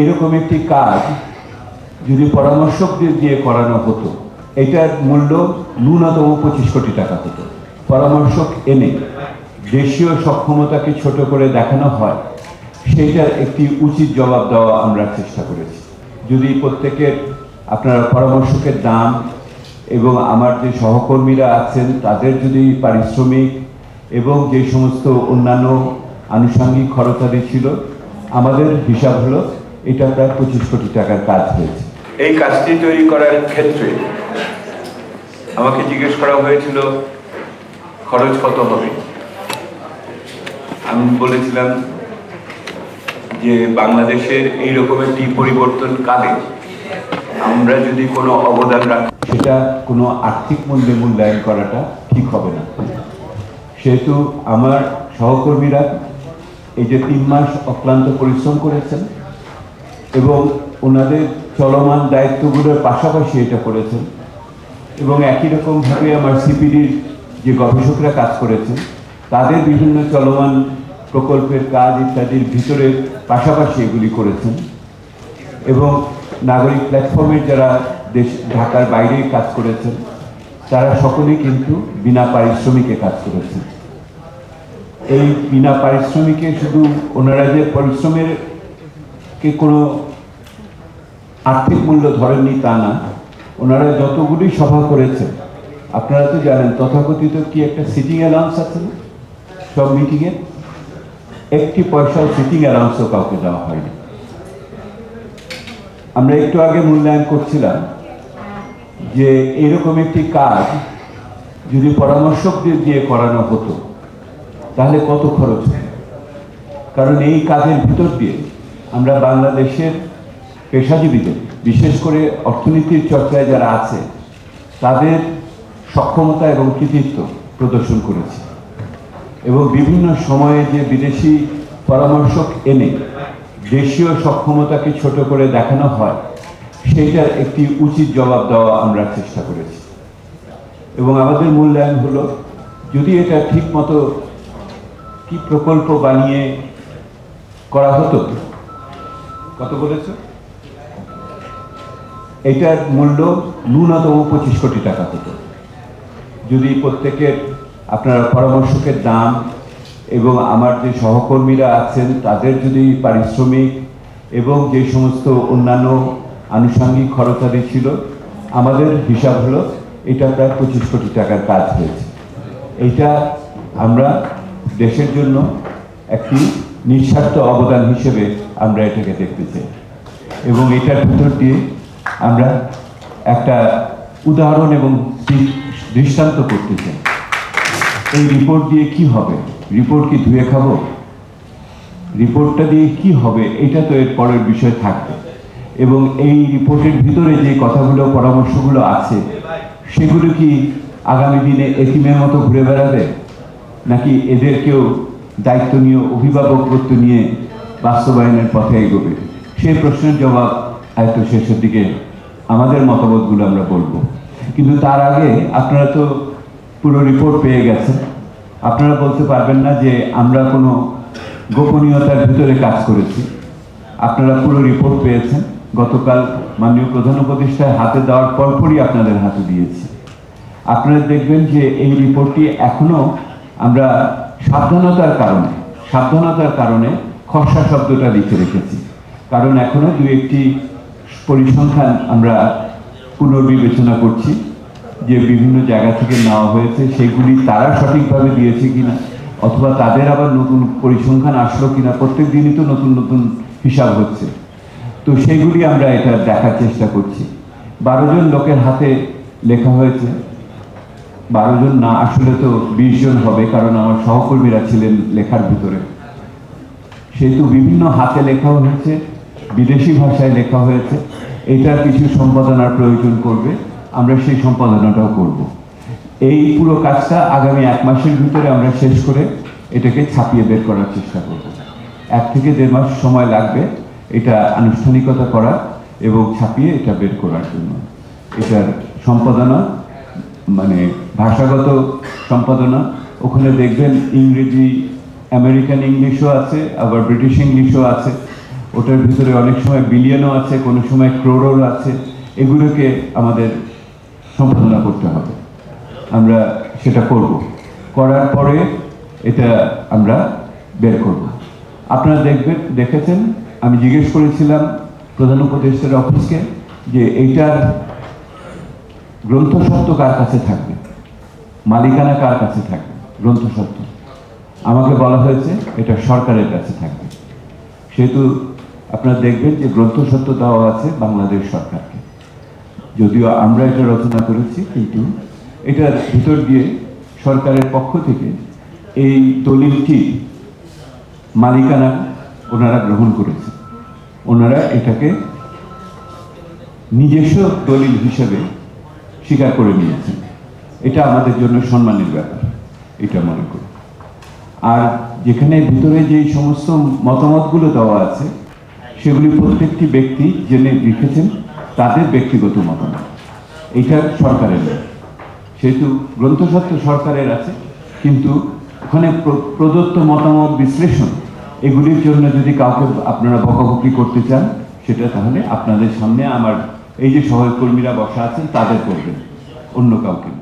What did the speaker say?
এরকম একটি কাজ যদি পরামর্শকদের দিয়ে করানো হতো, এটার মূল্য ন্যূনতম 25 কোটি টাকা হতো। পরামর্শক এনে দেশীয় সক্ষমতাকে ছোট করে দেখানো হয়, সেইটার একটি উচিত জবাব দেওয়া আমরা চেষ্টা করেছি। যদি প্রত্যেকের আপনারা পরামর্শকের দাম এবং আমার যে সহকর্মীরা আছেন তাদের যদি পারিশ্রমিক এবং যে সমস্ত অন্যান্য আনুষঙ্গিক খরচাদি ছিল, আমাদের হিসাব হলো এটা প্রায় 25 কোটি টাকার কাজ হয়েছে। এই কাজটি তৈরি করার ক্ষেত্রে আমাকে জিজ্ঞেস করা হয়েছিল খরচ কত হবে। আমি বলেছিলাম যে বাংলাদেশের এইরকম একটি পরিবর্তন কালে আমরা যদি কোনো অবদান রাখি, সেটা কোনো আর্থিক মূল্যে মূল্যায়ন করাটা ঠিক হবে না। সেহেতু আমার সহকর্মীরা এই যে 3 মাস অক্লান্ত পরিশ্রম করেছেন এবং ওনাদের চলমান দায়িত্বগুলোর পাশাপাশি এটা করেছেন, এবং একই রকমভাবে আমার সিপিডির যে গবেষকরা কাজ করেছেন তাদের বিভিন্ন চলমান প্রকল্পের কাজ ইত্যাদির ভিতরে পাশাপাশি এগুলি করেছেন, এবং নাগরিক প্ল্যাটফর্মের যারা ঢাকার বাইরে কাজ করেছেন তারা সকলেই কিন্তু বিনা পারিশ্রমিকে কাজ করেছেন। এই বিনা পারিশ্রমিকে শুধু ওনারা যে পরিশ্রমের কে কোনো আর্থিক মূল্য ধরেননি তা না, ওনারা যতগুলি সভা করেছেন আপনারা তো জানেন, তথাকথিত কি একটা সিটিং অ্যালাউন্স আছে না, সব মিটিংয়ে একটি পয়সাও সিটিং অ্যালাউন্সও কাউকে দেওয়া হয়নি। আমরা একটু আগে মূল্যায়ন করছিলাম যে এরকম একটি কাজ যদি পরামর্শকদের দিয়ে করানো হতো তাহলে কত খরচ হয়। কারণ এই কাজের ভিতর দিয়ে আমরা বাংলাদেশের পেশাজীবীদের, বিশেষ করে অর্থনীতির চর্চায় যারা আছে, তাদের সক্ষমতা এবং কৃতিত্ব প্রদর্শন করেছি, এবং বিভিন্ন সময়ে যে বিদেশি পরামর্শক এনে দেশীয় সক্ষমতাকে ছোট করে দেখানো হয়, সেইটার একটি উচিত জবাব দেওয়া আমরা চেষ্টা করেছি। এবং আমাদের মূল্যায়ন হলো যদি এটা ঠিক মতো কি প্রকল্প বানিয়ে করা হতো, কত বলেছ, এটার মূল্য ন্যূনতম 25 কোটি টাকা হতো। যদি প্রত্যেকের আপনারা পরামর্শকের দাম এবং আমার যে সহকর্মীরা আছেন তাদের যদি পারিশ্রমিক এবং যে সমস্ত অন্যান্য আনুষঙ্গিক খরচাদি ছিল, আমাদের হিসাব হলো এটা প্রায় 25 কোটি টাকার কাজ হয়েছে। এইটা আমরা দেশের জন্য একটি নিঃস্বার্থ অবদান হিসেবে আমরা এটাকে দেখতে চাই, এবং এটার ভিতর দিয়ে আমরা একটা উদাহরণ এবং দৃষ্টান্ত করতে চাই। এই রিপোর্ট দিয়ে কি হবে? রিপোর্ট কি ধুয়ে খাবো? রিপোর্টটা দিয়ে কি হবে এটা তো এর পরের বিষয় থাকবে, এবং এই রিপোর্টের ভিতরে যে কথাগুলো পরামর্শগুলো আছে সেগুলো কি আগামী দিনে এতিমের মতো ঘুরে বেড়াবে, নাকি এদেরকেও দায়িত্ব নিয়ে অভিভাবকত্ব নিয়ে বাস্তবায়নের পথে এগোবে? সেই প্রশ্নের জবাব হয়তো শেষের দিকে আমাদের মতামতগুলো আমরা বলবো। কিন্তু তার আগে আপনারা তো পুরো রিপোর্ট পেয়ে গেছেন, আপনারা বলতে পারবেন না যে আমরা কোনো গোপনীয়তার ভিতরে কাজ করেছি। আপনারা পুরো রিপোর্ট পেয়েছেন, গতকাল মাননীয় প্রধান উপদেষ্টার হাতে দেওয়ার পরপরই আপনাদের হাতে দিয়েছি। আপনারা দেখবেন যে এই রিপোর্টটি এখনো আমরা সাবধানতার কারণে খসড়া শব্দটা লিখে রেখেছি, কারণ এখনো 2-1টি পরিসংখ্যান আমরা পুনর্বিবেচনা করছি যে বিভিন্ন জায়গা থেকে নেওয়া হয়েছে সেগুলি তারা সঠিকভাবে দিয়েছে কিনা, অথবা তাদের আবার নতুন পরিসংখ্যান আসলো কিনা। প্রত্যেক দিনই তো নতুন নতুন হিসাব হচ্ছে, তো সেগুলি আমরা এটা দেখার চেষ্টা করছি। 12 জন লোকের হাতে লেখা হয়েছে, 12 জন না, আসলে তো 20 জন হবে, কারণ আমার সহকর্মীরা ছিলেন লেখার ভিতরে। সেহেতু বিভিন্ন হাতে লেখা হয়েছে, বিদেশি ভাষায় লেখা হয়েছে। এটার কিছু সম্পাদনার প্রয়োজন করবে, আমরা সেই সম্পাদনাটাও করব। এই পুরো কাজটা আগামী 1 মাসের ভিতরে আমরা শেষ করে এটাকে ছাপিয়ে বের করার চেষ্টা করব। 1 থেকে 1.5 মাস সময় লাগবে এটা আনুষ্ঠানিকতা করা এবং ছাপিয়ে এটা বের করার জন্য। এটার সম্পাদনা মানে ভাষাগত সম্পাদনা, ওখানে দেখবেন ইংরেজি, আমেরিকান ইংলিশও আছে, আবার ব্রিটিশ ইংলিশও আছে। ওটার ভিতরে অনেক সময় বিলিয়নও আছে, কোনো সময় ক্রোড়ও আছে। এগুলোকে আমাদের সম্পাদনা করতে হবে, আমরা সেটা করব। করার পরে এটা আমরা বের করব। আপনারা দেখেছেন, আমি জিজ্ঞেস করেছিলাম প্রধান উপদেষ্টার অফিসকে যে এইটার গ্রন্থসত্ত্ব কার কাছে থাকবে, মালিকানা কার কাছে থাকবে গ্রন্থসত্ত্ব। আমাকে বলা হয়েছে এটা সরকারের কাছে থাকবে। সেহেতু আপনারা দেখবেন যে গ্রন্থসত্ত্ব দেওয়া আছে বাংলাদেশ সরকারকে। যদিও আমরা এটা রচনা করেছি, কিন্তু এটার ভিতর দিয়ে সরকারের পক্ষ থেকে এই দলিলটি মালিকানা ওনারা গ্রহণ করেছে, ওনারা এটাকে নিজস্ব দলিল হিসেবে স্বীকার করে নিয়েছেন। এটা আমাদের জন্য সম্মানের ব্যাপার, এটা মনে করি। আর যেখানে ভিতরে যে সমস্ত মতামতগুলো দেওয়া আছে সেগুলি প্রত্যেকটি ব্যক্তি জেনে লিখেছেন তাদের ব্যক্তিগত মতামত, এটা সরকারের নয়। সেহেতু গ্রন্থসত্ত্ব সরকারের আছে, কিন্তু ওখানে প্রদত্ত মতামত বিশ্লেষণ এগুলির জন্য যদি কাউকে আপনারা বকাবকি করতে চান, সেটা তাহলে আপনাদের সামনে আমার এই যে সহকর্মীরা বসা আছেন তাদের করবেন, অন্য কাউকে না।